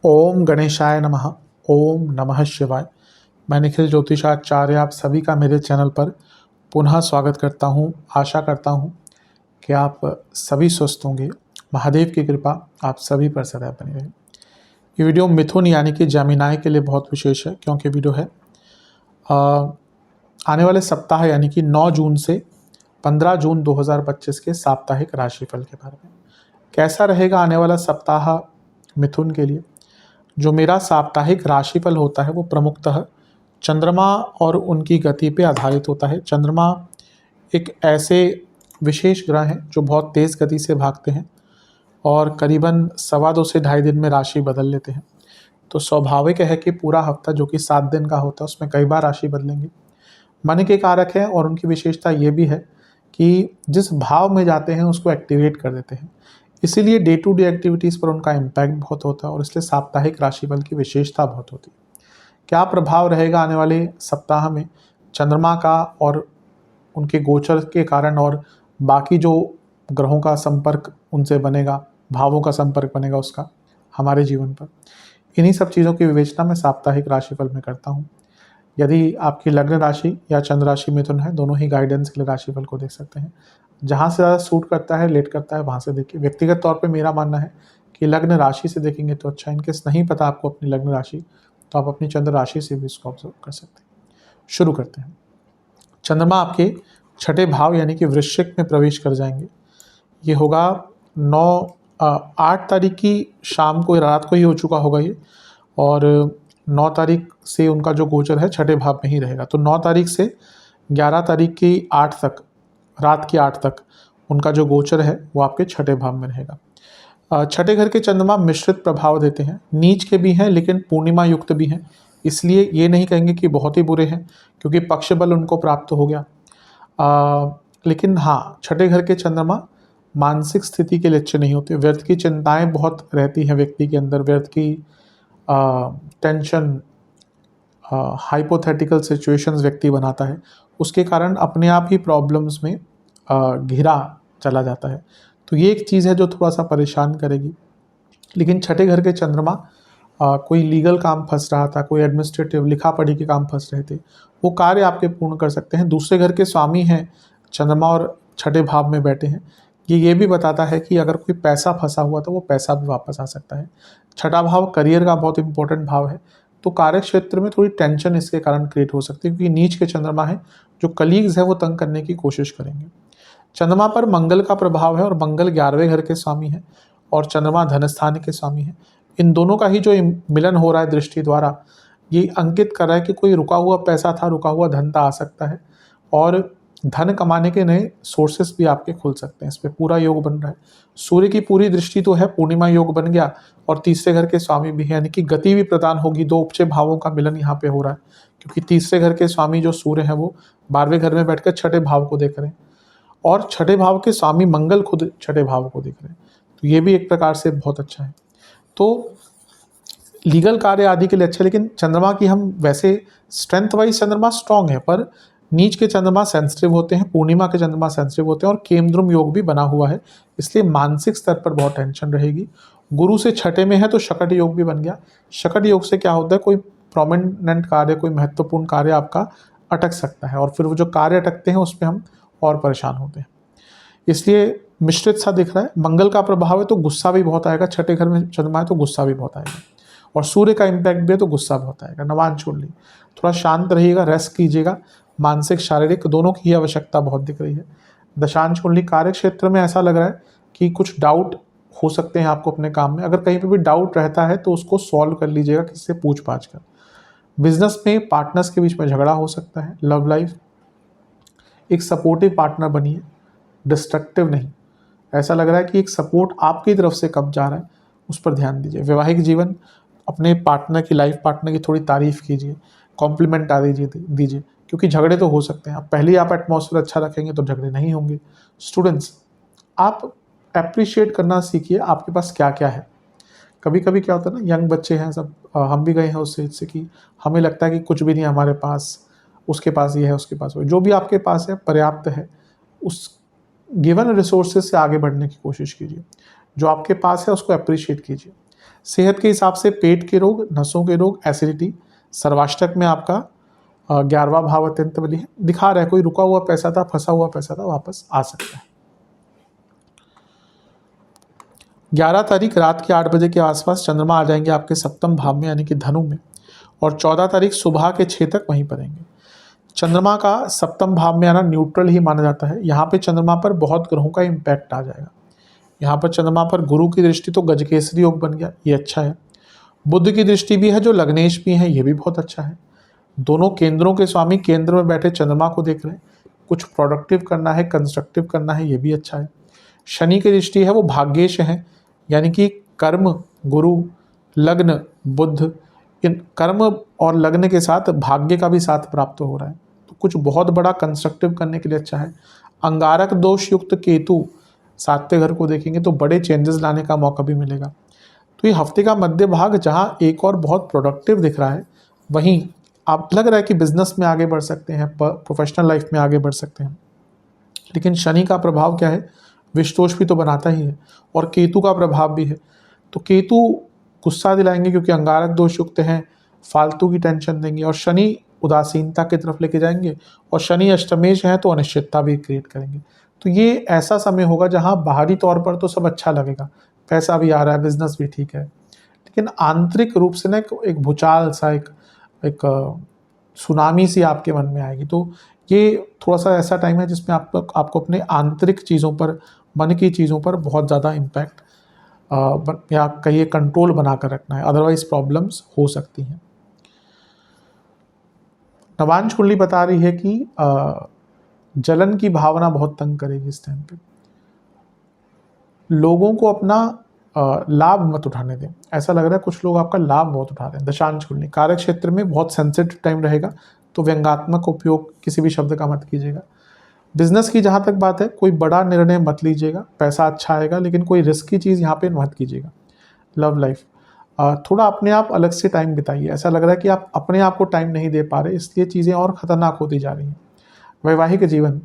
ओम गणेशाय नमः। ओम नमः शिवाय। मैं निखिल ज्योतिषाचार्य आप सभी का मेरे चैनल पर पुनः स्वागत करता हूं। आशा करता हूं कि आप सभी स्वस्थ होंगे। महादेव की कृपा आप सभी पर सदैव बनी रहे। ये वीडियो मिथुन यानी कि जमीनाय के लिए बहुत विशेष है, क्योंकि वीडियो है आने वाले सप्ताह यानी कि 9 जून से 15 जून 2025 के साप्ताहिक राशिफल के बारे में। कैसा रहेगा आने वाला सप्ताह मिथुन के लिए। जो मेरा साप्ताहिक राशिफल होता है वो प्रमुखतः चंद्रमा और उनकी गति पे आधारित होता है। चंद्रमा एक ऐसे विशेष ग्रह हैं जो बहुत तेज़ गति से भागते हैं और करीबन 2.25 से 2.5 दिन में राशि बदल लेते हैं। तो स्वाभाविक है कि पूरा हफ्ता जो कि 7 दिन का होता है उसमें कई बार राशि बदलेंगे। मन के कारक है और उनकी विशेषता ये भी है कि जिस भाव में जाते हैं उसको एक्टिवेट कर देते हैं, इसीलिए डे टू डे एक्टिविटीज़ पर उनका इम्पैक्ट बहुत होता है और इसलिए साप्ताहिक राशिफल की विशेषता बहुत होती है। क्या प्रभाव रहेगा आने वाले सप्ताह में चंद्रमा का और उनके गोचर के कारण, और बाकी जो ग्रहों का संपर्क उनसे बनेगा, भावों का संपर्क बनेगा उसका हमारे जीवन पर, इन्हीं सब चीज़ों की विवेचना मैं साप्ताहिक राशिफल में करता हूँ। यदि आपकी लग्न राशि या चंद्र राशि मिथुन है, दोनों ही गाइडेंस के लिए राशिफल को देख सकते हैं। जहाँ से ज़्यादा सूट करता है, लेट करता है, वहाँ से देखिए। व्यक्तिगत तौर पे मेरा मानना है कि लग्न राशि से देखेंगे तो अच्छा। इनकेस नहीं पता आपको अपनी लग्न राशि, तो आप अपनी चंद्र राशि से भी इसको ऑब्जर्व कर सकते हैं। शुरू करते हैं। चंद्रमा आपके छठे भाव यानी कि वृश्चिक में प्रवेश कर जाएंगे। ये होगा 8 तारीख की शाम को, रात को ही हो चुका होगा ये, और 9 तारीख से उनका जो गोचर है छठे भाव में ही रहेगा। तो 9 तारीख से 11 तारीख की 8 तक, रात की 8 तक उनका जो गोचर है वो आपके छठे भाव में रहेगा। छठे घर के चंद्रमा मिश्रित प्रभाव देते हैं, नीच के भी हैं लेकिन पूर्णिमा युक्त भी हैं, इसलिए ये नहीं कहेंगे कि बहुत ही बुरे हैं, क्योंकि पक्ष बल उनको प्राप्त हो गया। लेकिन हाँ, छठे घर के चंद्रमा मानसिक स्थिति के लिए अच्छे नहीं होते। व्यर्थ की चिंताएं बहुत रहती हैं व्यक्ति के अंदर, व्यर्थ की टेंशन, हाइपोथेटिकल सिचुएशंस व्यक्ति बनाता है, उसके कारण अपने आप ही प्रॉब्लम्स में घिरा चला जाता है। तो ये एक चीज़ है जो थोड़ा सा परेशान करेगी। लेकिन छठे घर के चंद्रमा, कोई लीगल काम फंस रहा था, कोई एडमिनिस्ट्रेटिव लिखा पढ़ी के काम फंस रहे थे, वो कार्य आपके पूर्ण कर सकते हैं। दूसरे घर के स्वामी हैं चंद्रमा और छठे भाव में बैठे हैं। ये भी बताता है कि अगर कोई पैसा फंसा हुआ तो वो पैसा भी वापस आ सकता है। छठा भाव करियर का बहुत इंपॉर्टेंट भाव है, तो कार्य क्षेत्र में थोड़ी टेंशन इसके कारण क्रिएट हो सकती है, क्योंकि नीच के चंद्रमा है, जो कलीग्स है वो तंग करने की कोशिश करेंगे। चंद्रमा पर मंगल का प्रभाव है और मंगल 11वें घर के स्वामी है और चंद्रमा धन स्थान के स्वामी है। इन दोनों का ही जो मिलन हो रहा है दृष्टि द्वारा, ये अंकित कर रहा है कि कोई रुका हुआ पैसा था, रुका हुआ धन था, आ सकता है और धन कमाने के नए सोर्सेस भी आपके खुल सकते हैं। इस पर पूरा योग बन रहा है। सूर्य की पूरी दृष्टि तो है, पूर्णिमा योग बन गया और तीसरे घर के स्वामी भी है, यानी कि गति भी प्रदान होगी। दो उपचे भावों का मिलन यहाँ पे हो रहा है, क्योंकि तीसरे घर के स्वामी जो सूर्य है वो 12वें घर में बैठकर छठे भाव को देख रहे हैं और छठे भाव के स्वामी मंगल खुद छठे भाव को देख रहे हैं। तो ये भी एक प्रकार से बहुत अच्छा है। तो लीगल कार्य आदि के लिए अच्छा। लेकिन चंद्रमा की हम वैसे स्ट्रेंथ वाइज चंद्रमा स्ट्रांग है, पर नीच के चंद्रमा सेंसिटिव होते हैं, पूर्णिमा के चंद्रमा सेंसिटिव होते हैं और केमद्रुम योग भी बना हुआ है, इसलिए मानसिक स्तर पर बहुत टेंशन रहेगी। गुरु से छठे में है तो शकट योग भी बन गया। शकट योग से क्या होता है, कोई प्रोमिनेंट कार्य, कोई महत्वपूर्ण कार्य आपका अटक सकता है और फिर वो जो कार्य अटकते हैं उसमें हम और परेशान होते हैं, इसलिए मिश्रित सा दिख रहा है। मंगल का प्रभाव है तो गुस्सा भी बहुत आएगा, छठे घर में चंद्रमा है तो गुस्सा भी बहुत आएगा, और सूर्य का इम्पैक्ट भी है तो गुस्सा बहुत आएगा। नवान छोड़ ली, थोड़ा शांत रहिएगा, रेस्ट कीजिएगा। मानसिक शारीरिक दोनों की ही आवश्यकता बहुत दिख रही है। दशांश कुंडली कार्य क्षेत्र में ऐसा लग रहा है कि कुछ डाउट हो सकते हैं आपको अपने काम में। अगर कहीं पे भी डाउट रहता है तो उसको सॉल्व कर लीजिएगा किसी से पूछ पाछ कर। बिजनेस में पार्टनर्स के बीच में झगड़ा हो सकता है। लव लाइफ, एक सपोर्टिव पार्टनर बनिए, डिस्ट्रक्टिव नहीं। ऐसा लग रहा है कि एक सपोर्ट आपकी तरफ से कब जा रहा है, उस पर ध्यान दीजिए। वैवाहिक जीवन, अपने पार्टनर की, लाइफ पार्टनर की थोड़ी तारीफ कीजिए, कॉम्प्लीमेंट आ दीजिए, क्योंकि झगड़े तो हो सकते हैं। पहले ही आप एटमॉस्फेयर अच्छा रखेंगे तो झगड़े नहीं होंगे। स्टूडेंट्स, आप अप्रिशिएट करना सीखिए आपके पास क्या क्या है। कभी कभी क्या होता है ना, यंग बच्चे हैं सब, हम भी गए हैं उस चीज़ से कि हमें लगता है कि कुछ भी नहीं हमारे पास, उसके पास ये है, उसके पास वो। जो भी आपके पास है पर्याप्त है, उस गिवन रिसोर्सेज से आगे बढ़ने की कोशिश कीजिए। जो आपके पास है उसको अप्रिशिएट कीजिए। सेहत के हिसाब से पेट के रोग, नसों के रोग, एसिडिटी, सर्वाष्टक में आपका 11वां भाव अत्यंत बली है। दिखा रहा है कोई रुका हुआ पैसा था, फंसा हुआ पैसा था, वापस आ सकता है। 11 तारीख रात के 8 बजे के आसपास चंद्रमा आ जाएंगे आपके सप्तम भाव में यानी कि धनु में, और 14 तारीख सुबह के 6 तक वहीं पर रहेंगे। चंद्रमा का सप्तम भाव में आना न्यूट्रल ही माना जाता है। यहाँ पे चंद्रमा पर बहुत ग्रहों का इम्पैक्ट आ जाएगा। यहाँ पर चंद्रमा पर गुरु की दृष्टि तो गजकेसरी योग बन गया, ये अच्छा है। बुध की दृष्टि भी है जो लग्नेश भी है, ये भी बहुत अच्छा है। दोनों केंद्रों के स्वामी केंद्र में बैठे चंद्रमा को देख रहे हैं। कुछ प्रोडक्टिव करना है, कंस्ट्रक्टिव करना है, ये भी अच्छा है। शनि की दृष्टि है वो भाग्येश है, यानी कि कर्म, गुरु, लग्न, बुध, इन कर्म और लग्न के साथ भाग्य का भी साथ प्राप्त हो रहा है, तो कुछ बहुत बड़ा कंस्ट्रक्टिव करने के लिए अच्छा है। अंगारक दोष युक्त केतु 7वें घर को देखेंगे तो बड़े चेंजेस लाने का मौका भी मिलेगा। तो ये हफ्ते का मध्य भाग जहाँ एक और बहुत प्रोडक्टिव दिख रहा है, वहीं आप लग रहा है कि बिजनेस में आगे बढ़ सकते हैं, प्रोफेशनल लाइफ में आगे बढ़ सकते हैं। लेकिन शनि का प्रभाव क्या है, विषदोष भी तो बनाता ही है, और केतु का प्रभाव भी है। तो केतु गुस्सा दिलाएंगे क्योंकि अंगारक दोष युक्त हैं, फालतू की टेंशन देंगे, और शनि उदासीनता की तरफ लेके जाएंगे, और शनि अष्टमेश हैं तो अनिश्चितता भी क्रिएट करेंगे। तो ये ऐसा समय होगा जहाँ बाहरी तौर पर तो सब अच्छा लगेगा, पैसा भी आ रहा है, बिजनेस भी ठीक है, लेकिन आंतरिक रूप से ना एक भूचाल सा, एक सुनामी सी आपके मन में आएगी। तो ये थोड़ा सा ऐसा टाइम है जिसमें आपको अपने आंतरिक चीज़ों पर, मन की चीज़ों पर बहुत ज़्यादा इम्पैक्ट या कहिए कंट्रोल बना कर रखना है, अदरवाइज प्रॉब्लम्स हो सकती हैं। नवांश कुंडली बता रही है कि जलन की भावना बहुत तंग करेगी इस टाइम पे। लोगों को अपना लाभ मत उठाने दें। ऐसा लग रहा है कुछ लोग आपका लाभ बहुत उठा रहे हैं। दशांश कुंडली कार्य क्षेत्र में बहुत सेंसिटिव टाइम रहेगा, तो व्यंग्यात्मक उपयोग किसी भी शब्द का मत कीजिएगा। बिजनेस की जहाँ तक बात है, कोई बड़ा निर्णय मत लीजिएगा, पैसा अच्छा आएगा लेकिन कोई रिस्की चीज़ यहाँ पे मत कीजिएगा। लव लाइफ थोड़ा अपने आप अलग से टाइम बिताइए। ऐसा लग रहा है कि आप अपने आप को टाइम नहीं दे पा रहे, इसलिए चीज़ें और ख़तरनाक होती जा रही हैं। वैवाहिक जीवन,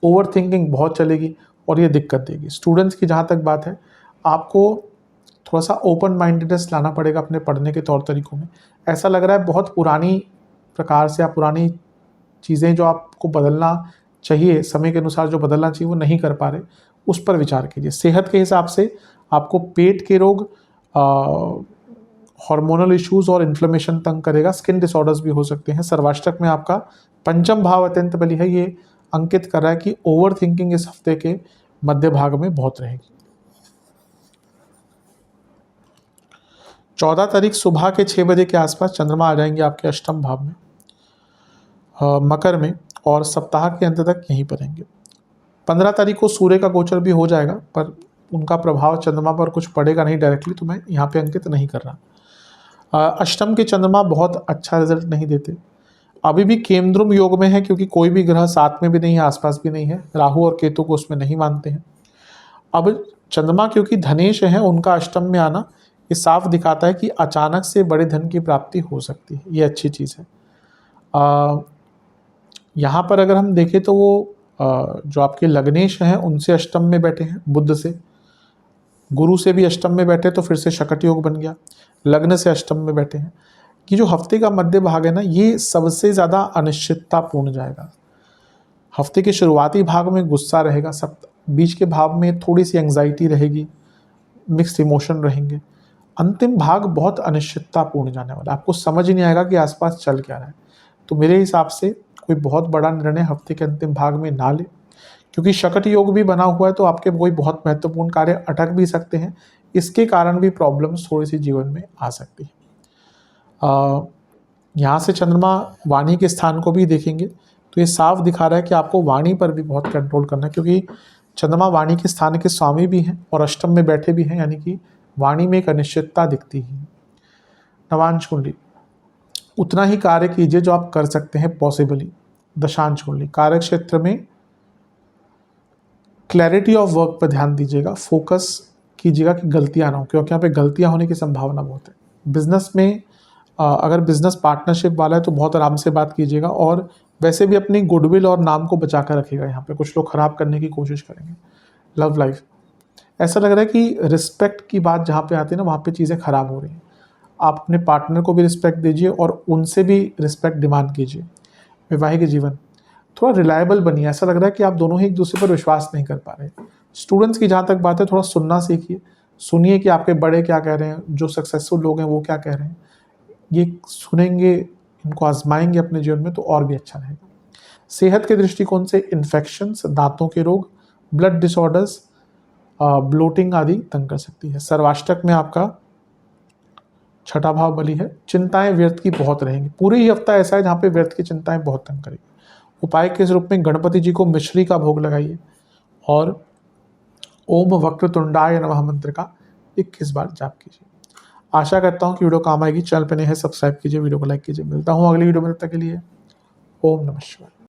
ओवर थिंकिंग बहुत चलेगी और ये दिक्कत देगी। स्टूडेंट्स की जहाँ तक बात है, आपको थोड़ा सा ओपन माइंडेडनेस लाना पड़ेगा अपने पढ़ने के तौर तरीकों में। ऐसा लग रहा है बहुत पुरानी प्रकार से आप पुरानी चीज़ें जो आपको बदलना चाहिए, समय के अनुसार जो बदलना चाहिए वो नहीं कर पा रहे, उस पर विचार कीजिए। सेहत के हिसाब से आपको पेट के रोग, हार्मोनल इश्यूज़ और इन्फ्लेमेशन तंग करेगा। स्किन डिसऑर्डर्स भी हो सकते हैं। सर्वाष्टक में आपका पंचम भाव अत्यंत बली है, ये अंकित कर रहा है कि ओवर थिंकिंग इस हफ्ते के मध्य भाग में बहुत रहेगी। 14 तारीख सुबह के 6 बजे के आसपास चंद्रमा आ जाएंगे आपके अष्टम भाव में, मकर में, और सप्ताह के अंत तक यहीं पर रहेंगे। 15 तारीख को सूर्य का गोचर भी हो जाएगा, पर उनका प्रभाव चंद्रमा पर कुछ पड़ेगा नहीं डायरेक्टली, तो मैं यहाँ पे अंकित नहीं कर रहा। अष्टम के चंद्रमा बहुत अच्छा रिजल्ट नहीं देते। अभी भी केंद्रुम योग में है क्योंकि कोई भी ग्रह साथ में भी नहीं है, आसपास भी नहीं है। राहु और केतु को उसमें नहीं मानते हैं। अब चंद्रमा क्योंकि धनेश है, उनका अष्टम में आना ये साफ दिखाता है कि अचानक से बड़े धन की प्राप्ति हो सकती है, ये अच्छी चीज़ है। यहाँ पर अगर हम देखें तो वो जो आपके लग्नेश हैं उनसे अष्टम में बैठे हैं, बुध से, गुरु से भी अष्टम में बैठे तो फिर से शकट योग बन गया। लग्न से अष्टम में बैठे हैं। कि जो हफ्ते का मध्य भाग है ना, ये सबसे ज़्यादा अनिश्चिततापूर्ण जाएगा। हफ्ते के शुरुआती भाग में गुस्सा रहेगा, सब बीच के भाव में थोड़ी सी एंग्जाइटी रहेगी, मिक्स्ड इमोशन रहेंगे। अंतिम भाग बहुत अनिश्चिततापूर्ण जाने वाला, आपको समझ ही नहीं आएगा कि आसपास चल क्या रहा है। तो मेरे हिसाब से कोई बहुत बड़ा निर्णय हफ्ते के अंतिम भाग में ना ले, क्योंकि शकट योग भी बना हुआ है, तो आपके कोई बहुत महत्वपूर्ण कार्य अटक भी सकते हैं। इसके कारण भी प्रॉब्लम्स थोड़ी सी जीवन में आ सकती है। यहाँ से चंद्रमा वाणी के स्थान को भी देखेंगे तो ये साफ दिखा रहा है कि आपको वाणी पर भी बहुत कंट्रोल करना है, क्योंकि चंद्रमा वाणी के स्थान के स्वामी भी हैं और अष्टम में बैठे भी हैं, यानी कि वाणी में एक अनिश्चितता दिखती है। नवांश कुंडली, उतना ही कार्य कीजिए जो आप कर सकते हैं पॉसिबली। दशांश कुंडली, कार्य क्षेत्र में क्लैरिटी ऑफ वर्क पर ध्यान दीजिएगा, फोकस कीजिएगा कि गलतियां ना हो, क्योंकि यहाँ पे गलतियां होने की संभावना बहुत है। बिजनेस में अगर बिजनेस पार्टनरशिप वाला है तो बहुत आराम से बात कीजिएगा और वैसे भी अपनी गुडविल और नाम को बचा कर रखेगा। यहाँ पे कुछ लोग ख़राब करने की कोशिश करेंगे। लव लाइफ, ऐसा लग रहा है कि रिस्पेक्ट की बात जहाँ पे आती है ना, वहाँ पे चीज़ें ख़राब हो रही हैं। आप अपने पार्टनर को भी रिस्पेक्ट दीजिए और उनसे भी रिस्पेक्ट डिमांड कीजिए। वैवाहिक जीवन, थोड़ा रिलायबल बनिए। ऐसा लग रहा है कि आप दोनों ही एक दूसरे पर विश्वास नहीं कर पा रहे। स्टूडेंट्स की जहाँ तक बात है, थोड़ा सुनना सीखिए। सुनिए कि आपके बड़े क्या कह रहे हैं, जो सक्सेसफुल लोग हैं वो क्या कह रहे हैं। ये सुनेंगे, इनको आजमाएंगे अपने जीवन में तो और भी अच्छा रहेगा। सेहत के दृष्टिकोण से इन्फेक्शंस, दांतों के रोग, ब्लड डिसऑर्डर्स, ब्लोटिंग आदि तंग कर सकती है। सर्वाष्टक में आपका छठा भाव बली है। चिंताएं व्यर्थ की बहुत रहेंगी। पूरे ही हफ्ता ऐसा है जहाँ पे व्यर्थ की चिंताएं बहुत तंग करेगी। उपाय के रूप में गणपति जी को मिश्री का भोग लगाइए और ओम वक्रतुंडाय नमः मंत्र का 21 बार जाप कीजिए। आशा करता हूँ कि वीडियो काम आएगी। चैनल पे नए हैं, सब्सक्राइब कीजिए, वीडियो को लाइक कीजिए। मिलता हूँ अगली वीडियो में, तब तक के लिए ओम नमः शिवाय।